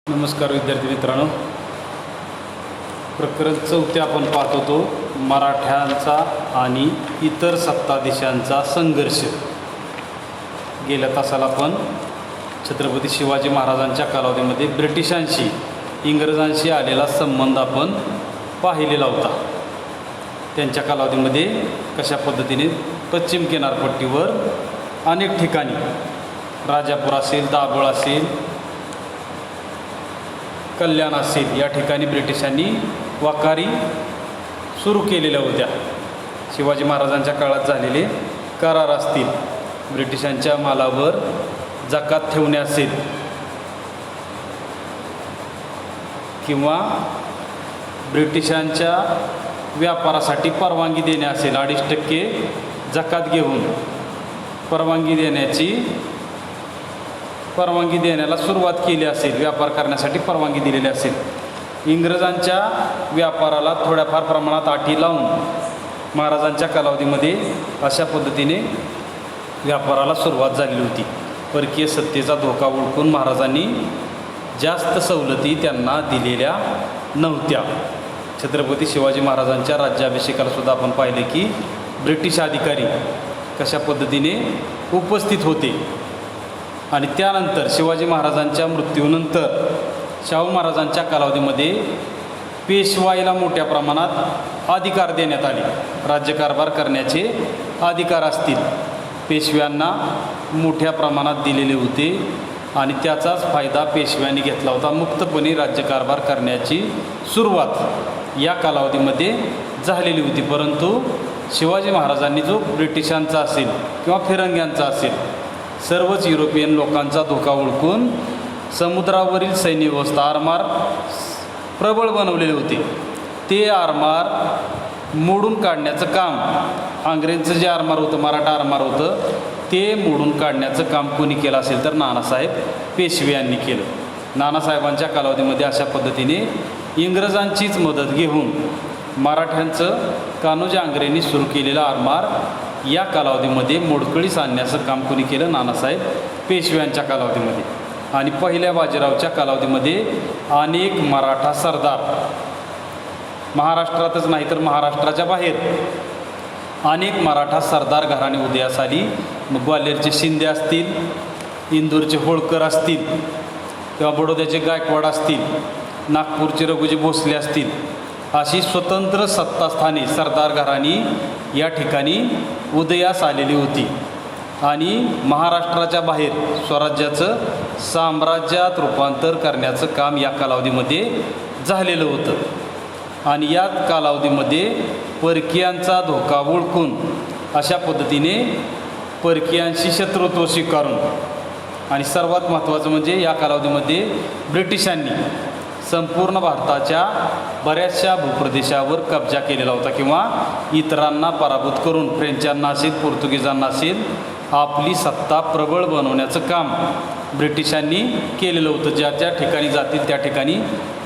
नमस्कार विद्यार्थी मित्रांनो, प्रकरण 4 आपण पाहत होतो मराठ्यांचा आणि इतर सत्ताधीशांचा संघर्ष। गेल्या तासाला आपण छत्रपती शिवाजी महाराजांच्या कालावधीमध्ये ब्रिटिशांशी इंग्रजांशी आलेला संबंध आपण पाहिलेला होता। त्यांच्या कालावधीमध्ये कशा पद्धतीने पश्चिम किनारपट्टीवर अनेक ठिकाणी राजापूर असेल, दाभोळ असेल, कल्याण असेल या ठिकाणी ब्रिटिशांनी वाकारी सुरू केलेल्या होत्या। शिवाजी महाराजांच्या काळात झालेले करार असतील, ब्रिटिशांच्या मालावर जकात ठेवणे असेल किंवा ब्रिटिशांच्या व्यापारासाठी परवानगी देणे असेल, 2.5% जकात घेऊन परवानगी देण्याला सुरुवात केली असेल, व्यापार करण्यासाठी परवानगी दिलेली असेल। इंग्रजांच्या व्यापाराला थोड्याफार प्रमाणात अटी लावून महाराजांच्या कालावधीमध्ये अशा पद्धतीने व्यापाराला सुरुवात झालेली होती। परकीय सत्तेचा धोका ओळखून महाराजांनी जास्त सवलती त्यांना दिलेल्या नव्हत्या। छत्रपती शिवाजी महाराजांच्या राज्याभिषेकाला सुद्धा आपण पाहिले की ब्रिटिश अधिकारी कशा पद्धतीने उपस्थित होते आणि त्यानंतर शिवाजी महाराजांच्या मृत्यूनंतर शाहू महाराजांच्या कालावधीमध्ये पेशवाईला मोठ्या प्रमाणात अधिकार देण्यात आले। राज्यकारभार करण्याचे अधिकार असतील पेशव्यांना मोठ्या प्रमाणात दिलेले होते आणि त्याचाच फायदा पेशव्यांनी घेतला होता। मुक्तपणे राज्यकारभार करण्याची सुरुवात या कालावधीमध्ये झालेली होती। परंतु शिवाजी महाराजांनी जो ब्रिटिशांचा असेल किंवा फिरंग्यांचा असेल, सर्वच युरोपियन लोकांचा धोका ओळखून समुद्रावरील सैन्य व्यवस्था आरमार प्रबळ बनवलेले होते। ते आरमार मोडून काढण्याचं काम, अंग्रेजांचं जे आरमार होतं, मराठा आरमार होतं, ते मोडून काढण्याचं काम कोणी केलं असेल तर नानासाहेब पेशवे यांनी केलं। नानासाहेबांच्या कालावधीमध्ये अशा पद्धतीने इंग्रजांचीच मदत घेऊन मराठ्यांचं कान्होजी आंग्रेंनी सुरू केलेला आरमार या कालावधीमध्ये मोडकळीस आणण्याचं काम कोणी केलं? नानासाहेब पेशवे यांच्या कालावधीमध्ये। आणि पहिल्या बाजीरावच्या कालावधीमध्ये अनेक मराठा सरदार, महाराष्ट्रातच नाही तर महाराष्ट्राच्या बाहेर अनेक मराठा सरदार घराणे उदयास आली। मग ग्वाल्हेरचे शिंदे असतील, इंदूरचे होळकर असतील किंवा बडोद्याचे गायकवाड असतील, नागपूरचे रघुजी भोसले असतील, अशी स्वतंत्र सत्तास्थाने सरदार घराणी या ठिकाणी उदयास आलेली होती आणि महाराष्ट्राच्या बाहेर स्वराज्याचं साम्राज्यात रूपांतर करण्याचं काम या कालावधीमध्ये झालेलं होतं। आणि या कालावधीमध्ये परकीयांचा धोका ओळखून अशा पद्धतीने परकीयांशी शत्रुत्व स्वीकारून आणि सर्वात महत्त्वाचं म्हणजे या कालावधीमध्ये ब्रिटिशांनी संपूर्ण भारताच्या बऱ्याचशा भूप्रदेशावर कब्जा केलेला होता किंवा इतरांना पराभूत करून फ्रेंचांना असेल, पोर्तुगीजांना असेल, आपली सत्ता प्रबळ बनवण्याचं काम ब्रिटिशांनी केलेलं होतं। ज्या ज्या ठिकाणी जातील त्या ठिकाणी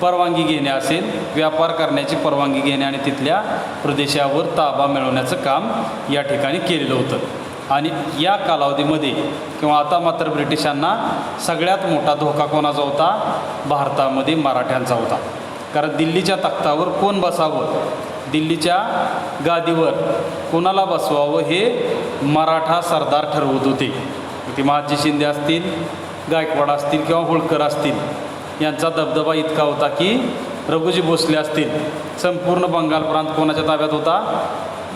परवानगी घेणे असेल, व्यापार करण्याची परवानगी घेणे आणि तिथल्या प्रदेशावर ताबा मिळवण्याचं काम या ठिकाणी केलेलं होतं। आणि या कालावधीमध्ये किंवा आता मात्र ब्रिटिशांना सगळ्यात मोठा धोका कोणाचा होता? भारतामध्ये मराठ्यांचा होता। कारण दिल्लीच्या तख्तावर कोण बसावं, दिल्लीच्या गादीवर कोणाला बसवावं हे मराठा सरदार ठरवत होते। ते महादजी शिंदे असतील, गायकवाड असतील किंवा होळकर असतील, यांचा दबदबा इतका होता की रघुजी भोसले असतील, संपूर्ण बंगाल प्रांत कोणाच्या ताब्यात होता?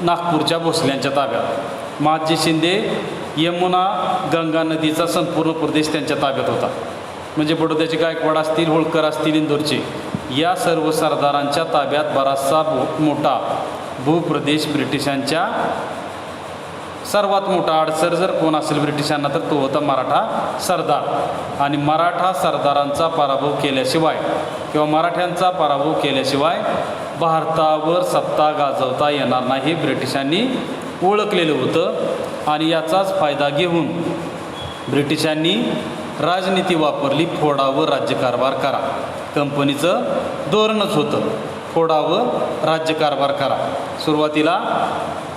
नागपूरच्या भोसल्यांच्या ताब्यात। महादजी शिंदे यमुना गंगा नदीचा संपूर्ण प्रदेश त्यांच्या ताब्यात होता। म्हणजे बडोद्याचे गायकवाड असतील, होळकर असतील, इंदूरचे, या सर्व सरदारांच्या ताब्यात बराचसा मोठा भूप्रदेश ब्रिटिशांच्या, सर्वात मोठा अडसर जर कोण असेल ब्रिटिशांना तर तो होता मराठा सरदार। आणि मराठा सरदारांचा पराभव केल्याशिवाय किंवा मराठ्यांचा पराभव केल्याशिवाय भारतावर सत्ता गाजवता येणार नाही हे ब्रिटिशांनी ओळखलेलं होतं। आणि याचाच फायदा घेऊन ब्रिटिशांनी राजनीती वापरली, फोडावं राज्यकारभार करा। कंपनीचं धोरणच होतं, फोडावं राज्यकारभार करा। सुरुवातीला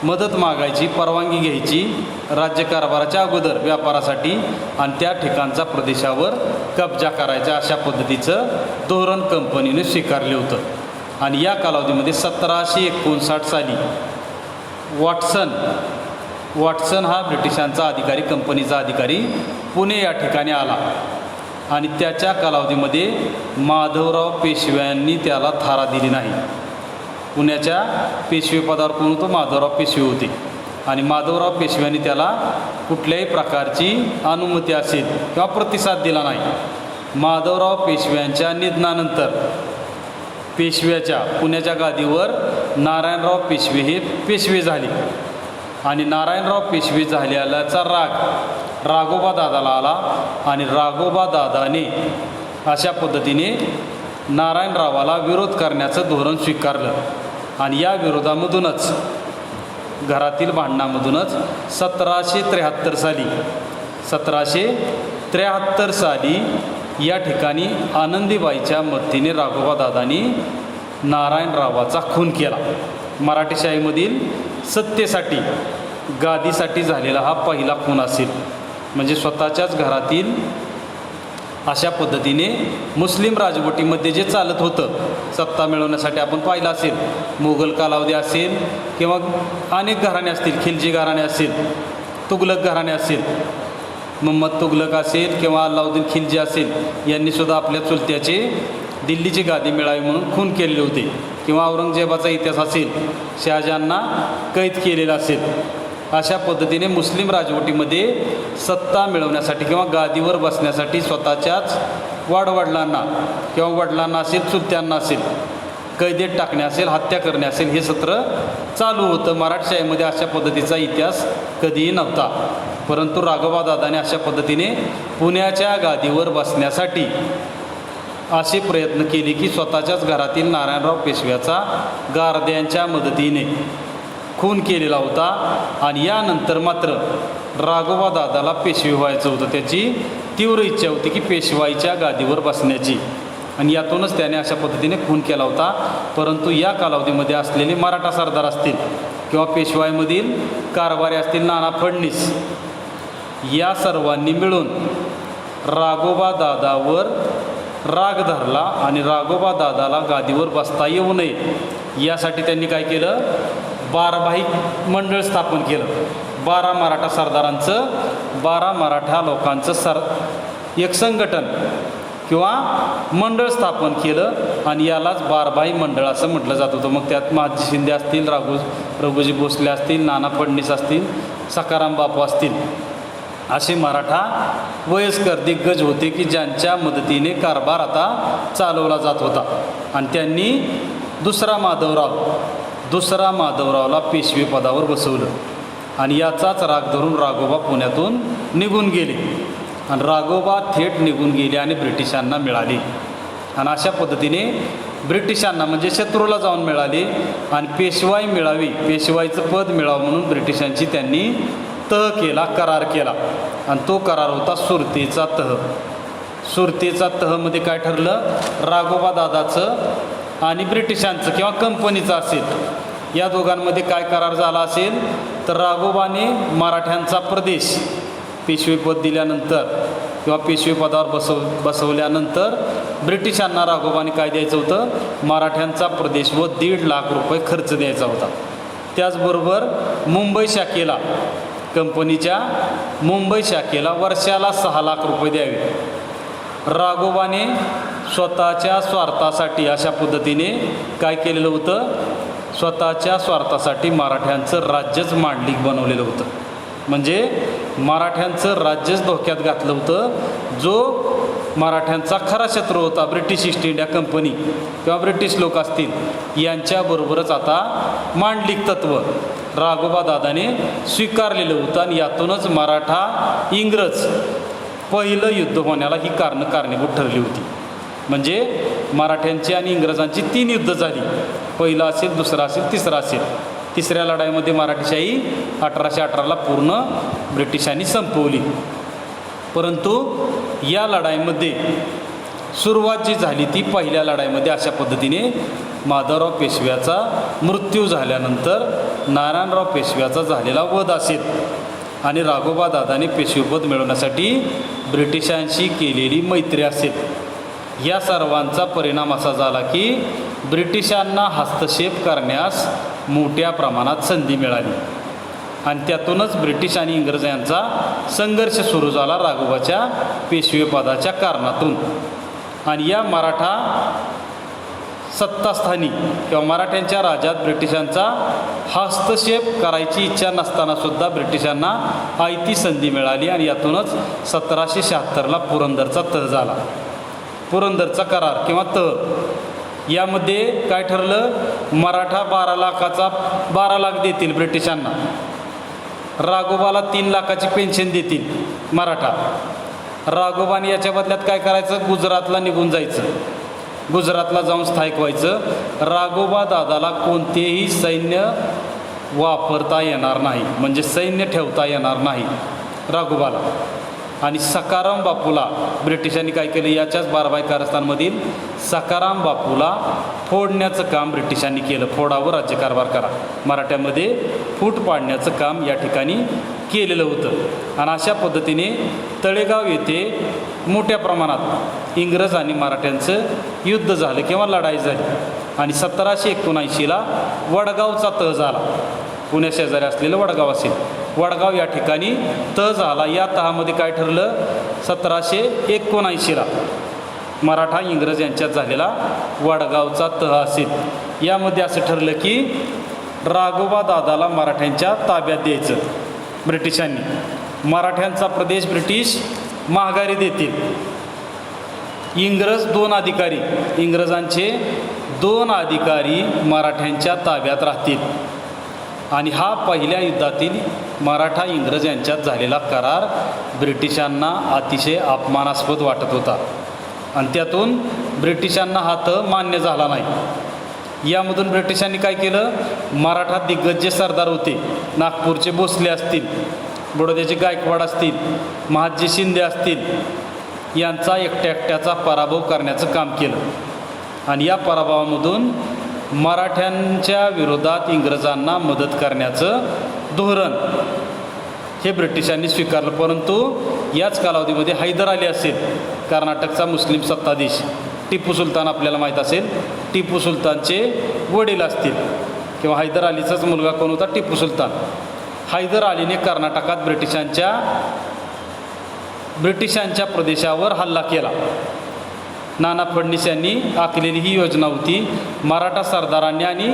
मदत मागायची, परवानगी घ्यायची राज्यकारभाराच्या अगोदर व्यापारासाठी आणि त्या ठिकाणचा प्रदेशावर कब्जा करायचा, अशा पद्धतीचं धोरण कंपनीने स्वीकारले होतं. आणि या कालावधीमध्ये 1759 साली वॉटसन हा ब्रिटिशांचा अधिकारी, कंपनीचा अधिकारी पुणे या ठिकाणी आला आणि त्याच्या कालावधीमध्ये माधवराव पेशव्यांनी त्याला थारा दिली नाही. पुण्याच्या पेशवेपदावर कोण होतं? माधवराव पेशवे होते. आणि माधवराव पेशव्यांनी त्याला कुठल्याही प्रकारची अनुमती असेल किंवा प्रतिसाद दिला नाही. माधवराव पेशव्यांच्या निधनानंतर पेशव्याच्या पुण्याच्या गादीवर नारायणराव पेशवे हे पेशवे झाले आणि नारायणराव पेशवे झाल्याचा राग राघोबा दादाला आला आणि राघोबा दादाने अशा पद्धतीने नारायणरावाला विरोध करण्याचं धोरण स्वीकारलं. आणि या विरोधामधूनच, घरातील भांडणामधूनच 1773 साली या ठिकाणी आनंदीबाईच्या मदतीने राघोबा दादांनी नारायणरावाचा खून केला. मराठेशाहीमधील सत्तेसाठी, गादीसाठी झालेला हा पहिला खून असेल. म्हणजे स्वतःच्याच घरातील अशा पद्धतीने मुस्लिम राजवटीमध्ये जे चालत होतं सत्ता मिळवण्यासाठी, आपण पाहिलं असेल मुघल कालावधी असेल किंवा अनेक घराणे असतील, खिलजी घराणे असेल, तुघलक घराणे असेल, मोहम्मद तुघलक असेल किंवा अल्लाउद्दीन खिलजी असेल, यांनीसुद्धा आपल्या चुलत्याचे दिल्लीची गादी मिळावी म्हणून खून केलेले होते. किंवा औरंगजेबाचा इतिहास असेल, शहाजहानना कैद केलेला असेल. अशा पद्धतीने मुस्लिम राजवटीमध्ये सत्ता मिळवण्यासाठी किंवा गादीवर बसण्यासाठी स्वतःच्याच वाडवडिलांना किंवा वडिलांना असेल, चुलत्यांना असेल, कैदेत टाकणे असेल, हत्या करणे असेल, हे सत्र चालू होतं. मराठेशाहीमध्ये अशा पद्धतीचा इतिहास कधीही नव्हता. परंतु राघोबा दादाने अशा पद्धतीने पुण्याच्या गादीवर बसण्यासाठी असे प्रयत्न केले की स्वतःच्याच घरातील नारायणराव पेशव्याचा गारद्यांच्या मदतीने खून केलेला होता. आणि यानंतर मात्र राघोबा दादाला पेशवे व्हायचं होतं. त्याची तीव्र इच्छा होती की पेशवाईच्या गादीवर बसण्याची, आणि यातूनच त्याने अशा पद्धतीने खून केला होता. परंतु या कालावधीमध्ये असलेले मराठा सरदार असतील किंवा पेशवाईमधील कारभारी असतील, नाना फडणीस, या सर्वांनी मिळून राघोबा दादावर राग धरला आणि राघोबा दादाला गादीवर बसता येऊ नये यासाठी त्यांनी काय केलं? बारभाई मंडळ स्थापन केलं. 12 मराठा सरदारांचं, 12 मराठा लोकांचं एक संघटन किंवा मंडळ स्थापन केलं आणि यालाच बारभाई मंडळ असं म्हटलं जात होतं. मग त्यात महाजी शिंदे असतील, रघुजी भोसले असतील, नाना फडणीस असतील, सखाराम बापू असतील, असे मराठा वयस्कर दिग्गज होते की ज्यांच्या मदतीने कारभार आता चालवला जात होता. आणि त्यांनी दुसरा माधवरावला पेशवे पदावर बसवलं आणि याचाच राग धरून राघोबा पुण्यातून निघून गेले आणि राघोबा थेट निघून गेले आणि ब्रिटिशांना मिळाले. आणि अशा पद्धतीने ब्रिटिशांना म्हणजे शत्रूला जाऊन मिळाले आणि पेशवाई मिळावी, पेशवाईचं पद मिळावं म्हणून ब्रिटिशांची त्यांनी करार केला. आणि तो करार होता सुरतेचा तह. सुरतेचा तहमध्ये काय ठरलं? राघोबा दादाचं आणि ब्रिटिशांचं किंवा कंपनीचं असेल, या दोघांमध्ये काय करार झाला असेल तर राघोबाने मराठ्यांचा प्रदेश पेशवेपद दिल्यानंतर किंवा पेशवेपदावर बसवल्यानंतर ब्रिटिशांना राघोबाने काय द्यायचं होतं? मराठ्यांचा प्रदेश व 1.5 लाख रुपये खर्च द्यायचा होता. त्याचबरोबर मुंबई शाखेला, कंपनीच्या मुंबई शाखेला वर्षाला 6 लाख रुपये द्यावे. राघोबाने स्वतःच्या स्वार्थासाठी अशा पद्धतीने काय केलेलं होतं? स्वतःच्या स्वार्थासाठी मराठ्यांचं राज्यच मांडलिक बनवलेलं होतं. म्हणजे मराठ्यांचं राज्यच धोक्यात घातलं होतं. जो मराठ्यांचा खरा शत्रू होता, ब्रिटिश ईस्ट इंडिया कंपनी किंवा ब्रिटिश लोक असतील, यांच्याबरोबरच आता मांडलिक तत्त्व राघोबा दादाने स्वीकारलेलं होतं. आणि यातूनच मराठा इंग्रज पहिलं युद्ध होण्याला ही कारणीभूत ठरली होती. म्हणजे मराठ्यांची आणि इंग्रजांची 3 युद्ध झाली. पहिलं असेल, दुसरं असेल, तिसरं असेल. तिसऱ्या लढाईमध्ये मराठेशाही 1818ला पूर्ण ब्रिटिशांनी संपवली. परंतु या लढाईमध्ये सुरुवात जी झाली ती पहिल्या लढाईमध्ये अशा पद्धतीने माधवराव पेशव्याचा मृत्यू झाल्यानंतर नारायणराव पेशव्याचा झालेला वध असेल आणि राघोबा दादाने पेशवेपद मिळवण्यासाठी ब्रिटिशांशी केलेली मैत्री असेल। या सर्वांचा परिणाम असा झाला की ब्रिटिशांना हस्तक्षेप करण्यास मोठ्या प्रमाणात संधी मिळाली आणि त्यातूनच ब्रिटिश आणि इंग्रज यांचा संघर्ष सुरू झाला राघोबाच्या पेशवेपदाच्या कारणातून। आणि या मराठा सत्तास्थानी किंवा मराठ्यांच्या राज्यात ब्रिटिशांचा हस्तक्षेप करायची इच्छा नसतानासुद्धा ब्रिटिशांना आयती संधी मिळाली आणि यातूनच 1776ला पुरंदरचा तह झाला। पुरंदरचा करार किंवा तह यामध्ये काय ठरलं, मराठा 12 लाख देतील ब्रिटिशांना, राघोबाला 3 लाखाची पेन्शन देतील मराठा। राघोबाने याच्या बदल्यात काय करायचं, गुजरातला निघून जायचं, गुजरातला जाऊन स्थायिक व्हायचं। राघोबा दादाला कोणतेही सैन्य वापरता येणार नाही, म्हणजे सैन्य ठेवता येणार नाही राघोबाला। आणि सखाराम बापूला ब्रिटिशांनी काय केलं, याच्याच बारभाई कारस्थानमधील सखाराम बापूला फोडण्याचं काम ब्रिटिशांनी केलं। फोडावर राज्यकारभार करा, मराठ्यामध्ये फूट पाडण्याचं काम या ठिकाणी केलेलं होतं। आणि अशा पद्धतीने तळेगाव येथे मोठ्या प्रमाणात इंग्रज आणि मराठ्यांचं युद्ध झालं किंवा लढाई झाली आणि 1779ला वडगावचा तह झाला। पुण्याशेजारी असलेलं वडगाव असेल, वडगाव या ठिकाणी तह झाला। या तहामध्ये काय ठरलं, 1779ला मराठा इंग्रज यांच्यात झालेला वडगावचा तह असेल। यामध्ये असं ठरलं की राघोबा दादाला मराठ्यांच्या ताब्यात द्यायचं ब्रिटिशांनी, मराठ्यांचा प्रदेश ब्रिटिश माघारी देतील। इंग्रजांचे 2 अधिकारी मराठ्यांच्या ताब्यात राहतील आणि हा पहिल्या युद्धातील मराठा इंग्रज यांच्यात झालेला करार ब्रिटिशांना अतिशय अपमानास्पद वाटत होता आणि त्यातून ब्रिटिशांना हा तह मान्य झाला नाही। यामधून ब्रिटिशांनी काय केलं, मराठा दिग्गज जे सरदार होते, नागपूरचे भोसले असतील, बडोद्याचे गायकवाड असतील, महादजी शिंदे असतील, यांचा एकट्याचा पराभव करण्याचं काम केलं आणि या पराभवामधून मराठ्यांच्या विरोधात इंग्रजांना मदत करण्याचं धोरण हे ब्रिटिशांनी स्वीकारलं। परंतु याच कालावधीमध्ये हैदर अली असेल, कर्नाटकचा मुस्लिम सत्ताधीश, टिपू सुलतान आपल्याला माहीत असेल, टिपू सुलतानचे वडील असतील किंवा हैदर अलीचाच मुलगा कोण होता, टिपू सुलतान। हैदर अलीने कर्नाटकात ब्रिटिशांच्या प्रदेशावर हल्ला केला। नाना फडणीस यांनी आखलेली ही योजना होती। मराठा सरदारांनी आणि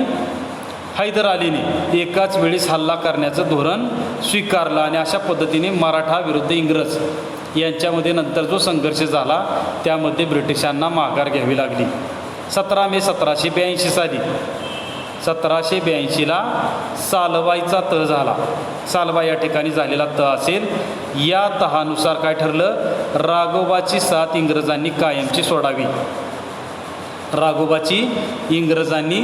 हैदर अलीने एकाच वेळेस हल्ला करण्याचं धोरण स्वीकारलं आणि अशा पद्धतीने मराठा विरुद्ध इंग्रज यांच्यामध्ये नंतर जो संघर्ष झाला त्यामध्ये ब्रिटिशांना माघार घ्यावी लागली। 17 मे 1782 साली 1782ला सालबाईचा तह झाला। सालबाई या ठिकाणी झालेला तह असेल। या तहानुसार काय ठरलं, राघोबाची साथ इंग्रजांनी कायमची सोडावी, राघोबाची इंग्रजांनी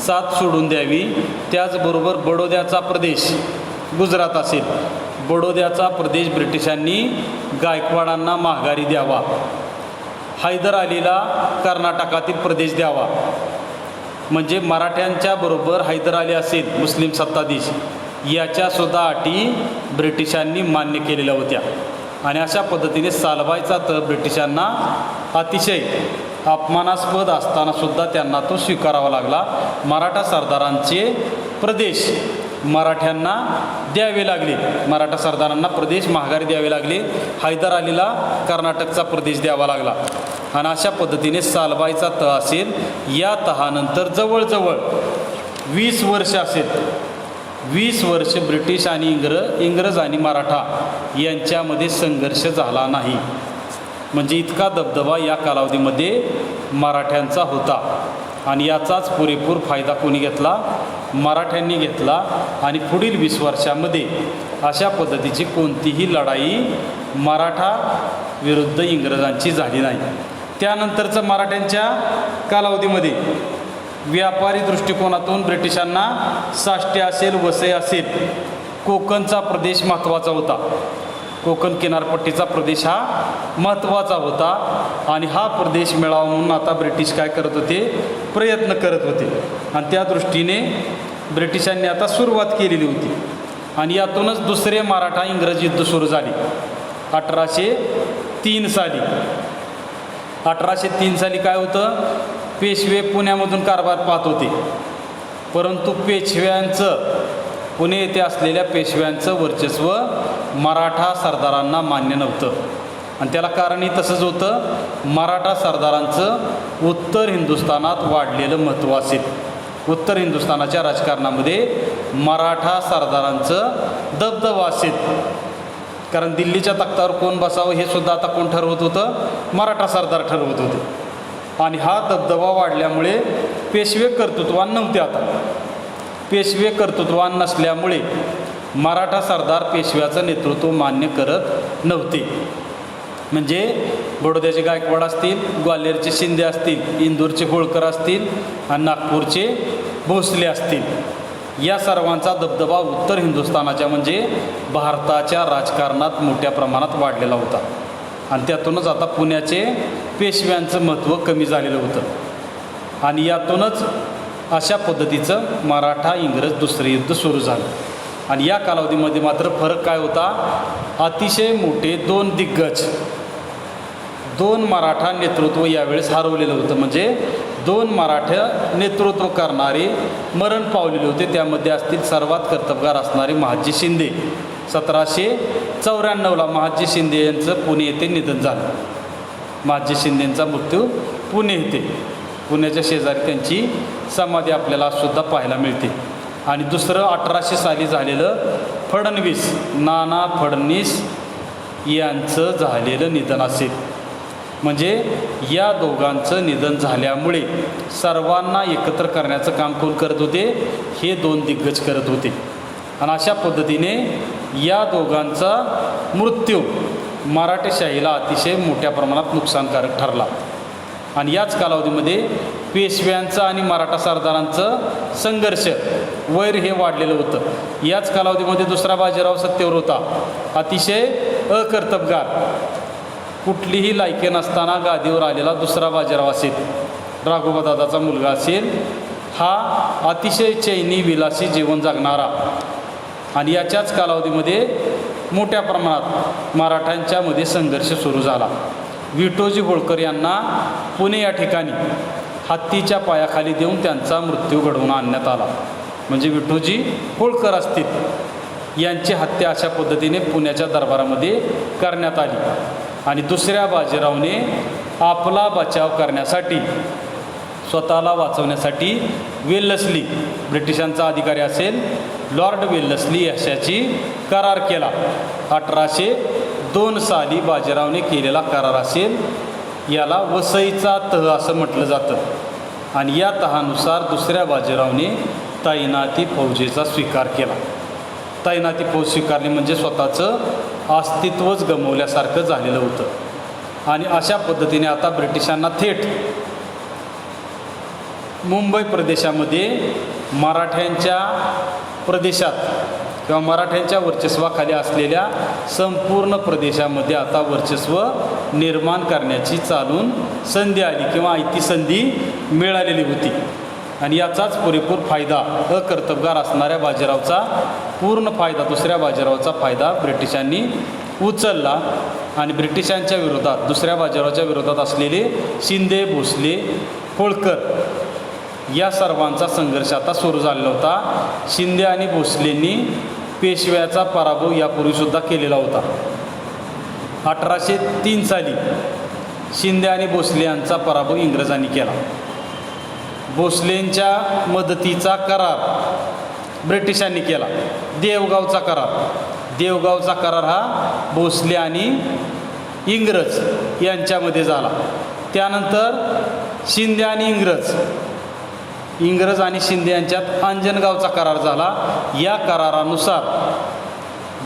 साथ सोडून द्यावी। त्याचबरोबर बडोद्याचा प्रदेश, गुजरात असेल, बडोद्याचा प्रदेश ब्रिटिशांनी गायकवाडांना माघारी द्यावा, हैदर अलीला कर्नाटकातील प्रदेश द्यावा। म्हणजे मराठ्यांच्या बरोबर हैदर अली असेल मुस्लिम सत्ताधीश, याच्यासुद्धा अटी ब्रिटिशांनी मान्य केलेल्या होत्या आणि अशा पद्धतीने सालबाईचा तह ब्रिटिशांना अतिशय अपमानास्पद असतानासुद्धा त्यांना तो स्वीकारावा लागला। मराठा सरदारांचे प्रदेश मराठ्यांना द्यावे लागले, मराठा सरदारांना प्रदेश माघारी द्यावे लागले, हैदर अलीला कर्नाटकचा प्रदेश द्यावा लागला आणि अशा पद्धतीने सालबाईचा तह असेल। या तहानंतर जवळजवळ 20 वर्ष असेल, 20 वर्ष ब्रिटिश आणि इंग्रज आणि मराठा यांच्यामध्ये संघर्ष झाला नाही। म्हणजे इतका दबदबा या कालावधीमध्ये मराठ्यांचा होता आणि याचाच पुरेपूर फायदा कोणी घेतला, मराठ्यांनी घेतला आणि पुढील 20 वर्षामध्ये अशा पद्धतीची कोणतीही लढाई मराठा विरुद्ध इंग्रजांची झाली नाही। त्यानंतरचं मराठ्यांच्या कालावधीमध्ये व्यापारी दृष्टिकोनातून ब्रिटिशांना साष्टे असेल, वसई असेल, कोकणचा प्रदेश महत्त्वाचा होता, कोकण किनारपट्टीचा प्रदेश हा महत्त्वाचा होता आणि हा प्रदेश मिळावा म्हणून आता ब्रिटिश काय करत होते, प्रयत्न करत होते आणि त्या दृष्टीने ब्रिटिशांनी आता सुरुवात केलेली होती आणि यातूनच दुसरे मराठा इंग्रज युद्ध सुरू झाले 1803 साली. 1803 साली काय होतं, पेशवे पुण्यामधून कारभार पाहत होते, परंतु पुणे येथे असलेल्या पेशव्यांचं वर्चस्व मराठा सरदारांना मान्य नव्हतं. आणि त्याला कारणही तसंच होतं, मराठा सरदारांचं उत्तर हिंदुस्थानात वाढलेलं महत्त्व असेल. उत्तर हिंदुस्थानाच्या राजकारणामध्ये मराठा सरदारांचं दबदबा असेल. कारण दिल्लीच्या तख्तावर कोण बसावं हे सुद्धा आता कोण ठरवत होतं, मराठा सरदार ठरवत होते. आणि हा दबदबा वाढल्यामुळे पेशवे कर्तृत्वान नव्हते. आता पेशवे कर्तृत्वान नसल्यामुळे मराठा सरदार पेशव्याचं नेतृत्व मान्य करत नव्हते. म्हणजे बडोद्याचे गायकवाड असतील, ग्वाल्हेरचे शिंदे असतील, इंदूरचे होळकर असतील आणि नागपूरचे भोसले असतील, या सर्वांचा दबदबा उत्तर हिंदुस्थानाच्या म्हणजे भारताच्या राजकारणात मोठ्या प्रमाणात वाढलेला होता. आणि त्यातूनच आता पुण्याचे पेशव्यांचं महत्त्व कमी झालेलं होतं. आणि यातूनच अशा पद्धतीचं मराठा इंग्रज दुसरं युद्ध सुरू झालं. आणि या कालावधीमध्ये मात्र फरक काय होता, अतिशय मोठे दोन मराठा नेतृत्व यावेळेस हरवलेलं होतं. म्हणजे 2 मराठा नेतृत्व करणारे मरण पावलेले होते. त्यामध्ये असतील सर्वात कर्तबगार असणारे महादजी शिंदे. 1794ला महादजी शिंदे यांचं पुणे येथे निधन झालं. महादजी शिंदेंचा मृत्यू पुणे येथे, पुण्याच्या शेजारी त्यांची समाधी आपल्याला सुद्धा पाहायला मिळते. आणि दुसरं 1800 साली झालेलं नाना फडणवीस यांचं झालेलं निधन असेल. म्हणजे या दोघांचं निधन झाल्यामुळे सर्वांना एकत्र करण्याचं काम कोण करत होते, हे 2 दिग्गज करत होते. आणि अशा पद्धतीने या दोघांचा मृत्यू मराठेशाहीला अतिशय मोठ्या प्रमाणात नुकसानकारक ठरला. आणि याच कालावधीमध्ये पेशव्यांचं आणि मराठा सरदारांचं संघर्ष वैर हे वाढलेलं होतं. याच कालावधीमध्ये दुसरा बाजीराव सत्तेवर होता, अतिशय अकर्तबगार, कुठलीही लायकी नसताना गादीवर आलेला दुसरा बाजीराव असेल, राघोबादादाचा मुलगा असेल, हा अतिशय चैनी विलासी जीवन जगणारा. आणि याच्याच कालावधीमध्ये मोठ्या प्रमाणात मराठ्यांच्यामध्ये संघर्ष सुरू झाला. विठोजी होळकर यांना पुणे या ठिकाणी हत्तीच्या पायाखाली देऊन त्यांचा मृत्यू घडवून आणण्यात आला. म्हणजे विठोजी होळकर असतील यांची हत्या अशा पद्धतीने पुण्याच्या दरबारामध्ये करण्यात आली. आणि दुसऱ्या बाजीरावने आपला बचाव करण्यासाठी, स्वतःला वाचवण्यासाठी वेल्लस्ली, ब्रिटिशांचा अधिकारी असेल, लॉर्ड वेल्लस्ली याच्याशी करार केला. 1802 साली बाजीरावने केलेला करार असेल, याला वसईचा तह असं म्हटलं जातं. आणि या तहानुसार दुसऱ्या बाजीरावने तैनाती फौजेचा स्वीकार केला. तैनाती फौज स्वीकारली म्हणजे स्वतःचं अस्तित्वच गमावल्यासारखं झालेलं होतं. आणि अशा पद्धतीने आता ब्रिटिशांना थेट मुंबई प्रदेशामध्ये मराठ्यांच्या प्रदेशात किंवा मराठ्यांच्या वर्चस्वाखाली असलेल्या संपूर्ण प्रदेशामध्ये आता वर्चस्व निर्माण करण्याची चालून संधी आली किंवा आयती संधी मिळालेली होती. आणि याचाच पुरेपूर फायदा अकर्तबगार असणाऱ्या बाजीरावचा पूर्ण फायदा, दुसऱ्या बाजीरावचा फायदा ब्रिटिशांनी उचलला. आणि ब्रिटिशांच्या विरोधात, दुसऱ्या बाजीरावच्या विरोधात असलेले शिंदे, भोसले, होळकर या सर्वांचा संघर्ष आता सुरू झालेला होता. शिंदे आणि भोसलेंनी पेशव्याचा पराभव यापूर्वीसुद्धा केलेला होता. 1803 साली शिंदे आणि भोसले यांचा पराभव इंग्रजांनी केला. भोसलेंच्या मदतीचा करार ब्रिटिशांनी केला, देवगावचा देवगावचा करार हा भोसले आणि इंग्रज यांच्यामध्ये झाला. त्यानंतर शिंदे आणि इंग्रज आणि शिंदे यांच्यात अंजनगावचा करार झाला. या करारानुसार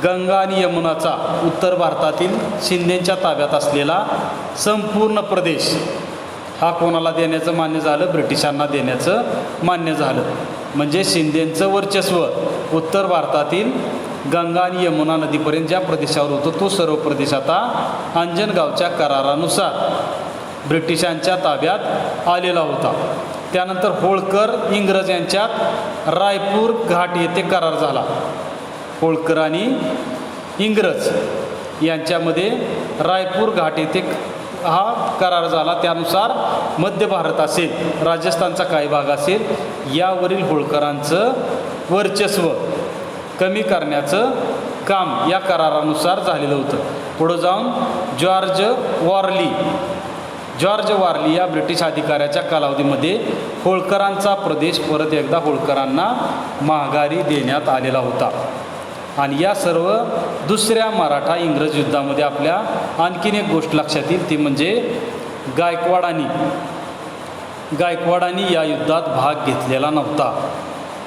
गंगा आणि यमुनाचा उत्तर भारतातील शिंदेंच्या ताब्यात असलेला संपूर्ण प्रदेश हा कोणाला देण्याचं मान्य झालं, ब्रिटिशांना देण्याचं मान्य झालं. म्हणजे शिंदेंचं वर्चस्व उत्तर भारतातील गंगा आणि यमुना नदीपर्यंत ज्या प्रदेशावर होतं तो सर्व प्रदेश आता अंजनगावच्या करारानुसार ब्रिटिशांच्या ताब्यात आलेला होता. त्यानंतर होळकर इंग्रज यांच्यात रायपूर घाट येथे करार झाला. होळकर आणि इंग्रज यांच्यामध्ये रायपूर घाट येथे हा करार झाला. त्यानुसार मध्य भारत असेल, राजस्थानचा काही भाग असेल, यावरील होळकरांचं वर्चस्व कमी करण्याचं काम या करारानुसार झालेलं होतं. पुढं जाऊन जॉर्ज वारली या ब्रिटिश अधिकाऱ्याच्या कालावधीमध्ये होळकरांचा प्रदेश परत एकदा होळकरांना माघारी देण्यात आलेला होता. आणि या सर्व दुसऱ्या मराठा इंग्रज युद्धामध्ये आपल्या आणखीन एक गोष्ट लक्षात येईल, ती म्हणजे गायकवाडांनी या युद्धात भाग घेतलेला नव्हता.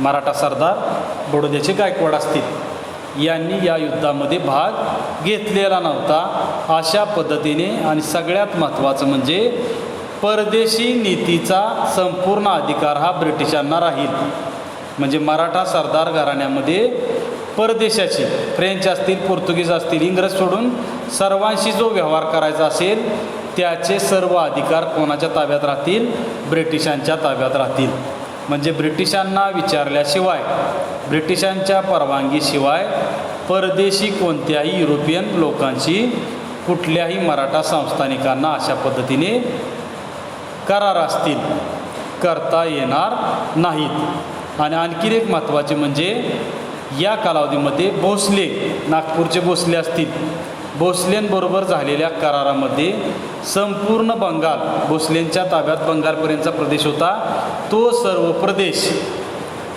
मराठा सरदार बडोद्याचे गायकवाड असतील, यांनी या युद्धामध्ये भाग घेतलेला नव्हता. अशा पद्धतीने आणि सगळ्यात महत्त्वाचं म्हणजे परदेशी नीतीचा संपूर्ण अधिकार हा ब्रिटिशांना राहील. म्हणजे मराठा सरदार घराण्यामध्ये परदेशाची फ्रेंच असतील, पोर्तुगीज असतील, इंग्रज सोडून सर्वांशी जो व्यवहार करायचा असेल त्याचे सर्व अधिकार कोणाच्या ताब्यात राहतील? ब्रिटिशांच्या ताब्यात राहतील. म्हणजे ब्रिटिशांना विचारल्याशिवाय, ब्रिटिशांच्या परवानगीशिवाय परदेशी कोणत्याही युरोपियन लोकांशी कुठल्याही मराठा संस्थानिकांना अशा पद्धतीने करार असतील करता येणार नाहीत. आणि आणखीन एक महत्त्वाचे म्हणजे या कालावधीमध्ये भोसले, नागपूरचे भोसले असतील, भोसलेंबरोबर झालेल्या करारामध्ये संपूर्ण बंगाल, भोसलेंच्या ताब्यात बंगालपर्यंतचा प्रदेश होता, तो सर्व प्रदेश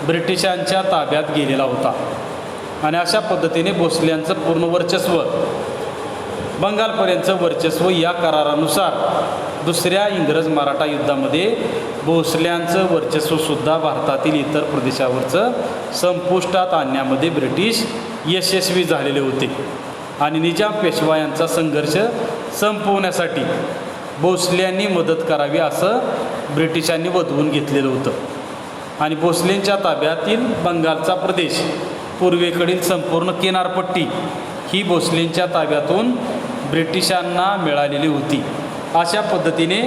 ब्रिटिशांच्या ताब्यात गेलेला होता. आणि अशा पद्धतीने भोसल्यांचं पूर्ण वर्चस्व, बंगालपर्यंतचं वर्चस्व या करारानुसार दुसऱ्या इंग्रज मराठा युद्धामध्ये भोसल्यांचं वर्चस्वसुद्धा भारतातील इतर प्रदेशावरचं संपुष्टात आणण्यामध्ये ब्रिटिश यशस्वी झालेले होते. आणि निजाम पेशवा यांचा संघर्ष संपवण्यासाठी भोसल्यांनी मदत करावी असं ब्रिटिशांनी वधवून घेतलेलं होतं. आणि भोसलेंच्या ताब्यातील बंगालचा प्रदेश, पूर्वेकडील संपूर्ण किनारपट्टी ही भोसलेंच्या ताब्यातून ब्रिटिशांना मिळालेली होती. अशा पद्धतीने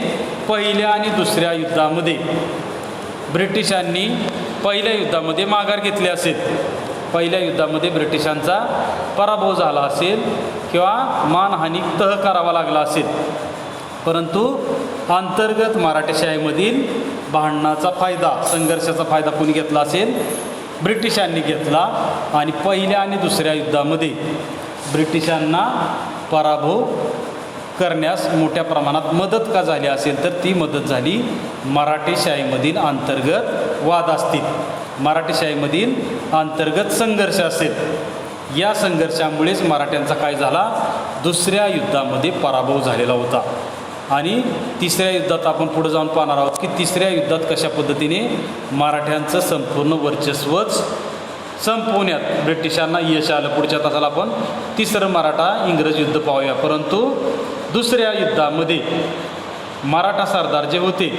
पहिल्या आणि दुसऱ्या युद्धामध्ये ब्रिटिशांनी पहिल्या युद्धामध्ये माघार घेतली असेल, पहिल्या युद्धामध्ये ब्रिटिशांचा पराभव झाला असेल किंवा मानहानी तह करावा लागला असेल, परंतु अंतर्गत मराठेशाहीमधील भांडणाचा फायदा, संघर्षाचा फायदा कोणी घेतला असेल? ब्रिटिशांनी घेतला. आणि पहिल्या आणि दुसऱ्या युद्धामध्ये ब्रिटिशांना पराभव करण्यास मोठ्या प्रमाणात मदत का झाली असेल, तर ती मदत झाली मराठेशाहीमधील अंतर्गत वाद असतील, मराठेशाहीमधील अंतर्गत संघर्ष असेल. या संघर्षामुळेच मराठ्यांचा काय झाला? दुसऱ्या युद्धामध्ये पराभव झालेला होता. आणि तिसऱ्या युद्धात आपण पुढे जाऊन पाहणार आहोत की तिसऱ्या युद्धात कशा पद्धतीने मराठ्यांचं संपूर्ण वर्चस्वच संपवण्यात ब्रिटिशांना यश आलं. पुढच्या तासाला आपण तिसरं मराठा इंग्रज युद्ध पाहूया. परंतु दुसऱ्या युद्धामध्ये मराठा सरदार जे होते,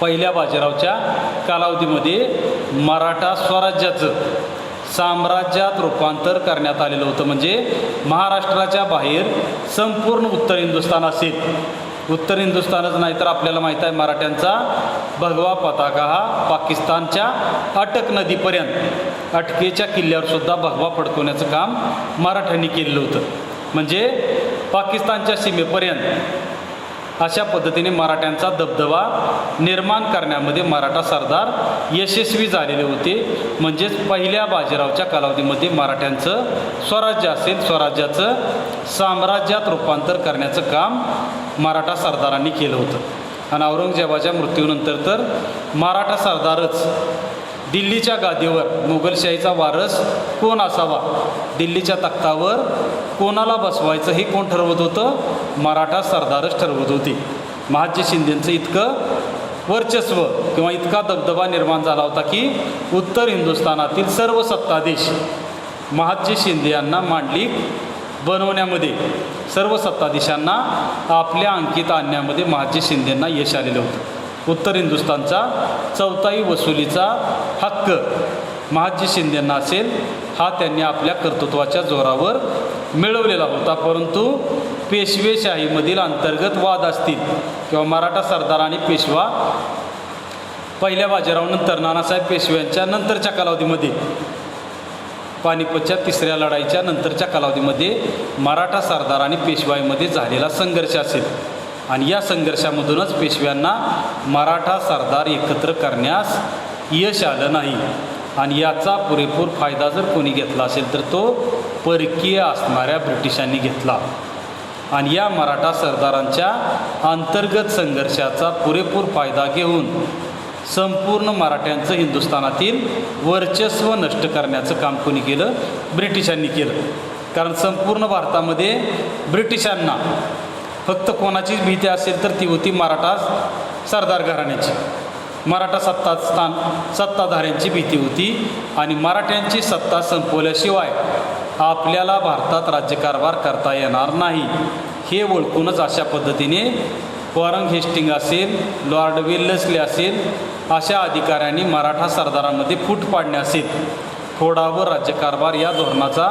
पहिल्या बाजीरावच्या कालावधीमध्ये मराठा स्वराज्याचं साम्राज्यात रूपांतर करण्यात आलेलं होतं. म्हणजे महाराष्ट्राच्या बाहेर संपूर्ण उत्तर हिंदुस्थान असेल, उत्तर हिंदुस्थानच नाही तर आपल्याला माहीत आहे मराठ्यांचा भगवा पताका हा पाकिस्तानच्या अटक नदीपर्यंत, अटकेच्या किल्ल्यावरसुद्धा भगवा फडकवण्याचं काम मराठ्यांनी केलेलं होतं. म्हणजे पाकिस्तानच्या सीमेपर्यंत अशा पद्धतीने मराठ्यांचा दबदबा निर्माण करण्यामध्ये मराठा सरदार यशस्वी झालेले होते. म्हणजेच पहिल्या बाजीरावच्या कालावधीमध्ये मराठ्यांचं स्वराज्य असेल, स्वराज्याचं साम्राज्यात रूपांतर करण्याचं काम मराठा सरदारांनी केलं होतं. आणि औरंगजेबाच्या मृत्यूनंतर तर मराठा सरदारच दिल्लीच्या गादीवर मुघलशाहीचा वारस कोण असावा, दिल्लीच्या तख्तावर कोणाला बसवायचं हे कोण ठरवत होतं? मराठा सरदारच ठरवत होते. महादजी शिंदेंचं इतकं वर्चस्व किंवा इतका दबदबा निर्माण झाला होता की उत्तर हिंदुस्थानातील सर्व सत्ताधीश महादजी शिंदे यांना मांडलिक बनवण्यामध्ये, सर्व सत्ताधीशांना आपल्या अंकित आणण्यामध्ये महादजी शिंदेंना यश आलेलं होतं. उत्तर हिंदुस्थानचा चौथाई वसुलीचा हक्क महादजी शिंदेंना असेल, हा त्यांनी आपल्या कर्तृत्वाच्या जोरावर मिळवलेला होता. परंतु पेशवेशाहीमधील अंतर्गत वाद असतील किंवा मराठा सरदार आणि पेशवा पहिल्या बाजीरावानंतर नानासाहेब पेशवे यांच्या नंतरच्या कालावधीमध्ये पानिपतच्या तिसऱ्या लढाईच्या नंतरच्या कालावधीमध्ये मराठा सरदार आणि पेशवाईमध्ये झालेला संघर्ष असेल आणि या संघर्षामधूनच पेशव्यांना मराठा सरदार एकत्र करण्यास यश आलं नाही आणि याचा पुरेपूर फायदा जर कोणी घेतला असेल तर तो परकीय असणाऱ्या ब्रिटिशांनी घेतला आणि या मराठा सरदारांच्या अंतर्गत संघर्षाचा पुरेपूर फायदा घेऊन संपूर्ण मराठ्यांचं हिंदुस्थानातील वर्चस्व नष्ट करण्याचं काम कोणी केलं? ब्रिटिशांनी केलं. कारण संपूर्ण भारतामध्ये ब्रिटिशांना फक्त कोणाचीच भीती असेल तर ती होती मराठा सरदार घराण्याची, मराठा सत्ताधाऱ्यांची भीती होती आणि मराठ्यांची सत्ता संपवल्याशिवाय आपल्याला भारतात राज्यकारभार करता येणार नाही हे ओळखूनच अशा पद्धतीने वॉरन हेस्टिंग असेल, लॉर्ड वेल्लेस्ली असेल, अशा अधिकाऱ्यांनी मराठा सरदारांमध्ये फूट पाडण्यासेल थोडावर राज्यकारभार या धोरणाचा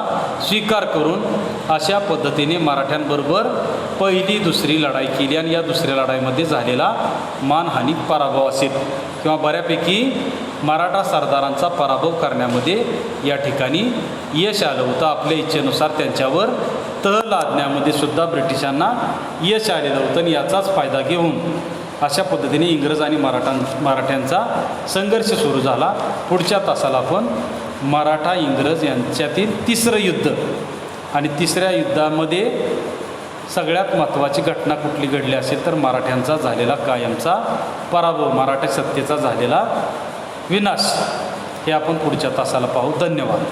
स्वीकार करून अशा पद्धतीने मराठ्यांबरोबर पहिली दुसरी लढाई केली आणि या दुसऱ्या लढाईमध्ये झालेला मानहानी पराभव असेल किंवा बऱ्यापैकी मराठा सरदारांचा पराभव करण्यामध्ये या ठिकाणी यश आलं होतं. आपल्या इच्छेनुसार त्यांच्यावर तह लादण्यामध्ये सुद्धा ब्रिटिशांना यश आलेलं होतं आणि याचाच फायदा घेऊन अशा पद्धतीने इंग्रज आणि मराठ्यांचा संघर्ष सुरू झाला. पुढच्या तासाला आपण मराठा इंग्रज यांच्यातील तिसरं युद्ध आणि तिसऱ्या युद्धामध्ये सगळ्यात महत्त्वाची घटना कुठली घडली असेल तर मराठ्यांचा झालेला कायमचा पराभव, मराठा सत्तेचा झालेला विनाश हे आपण पुढच्या तासाला पाहू. धन्यवाद.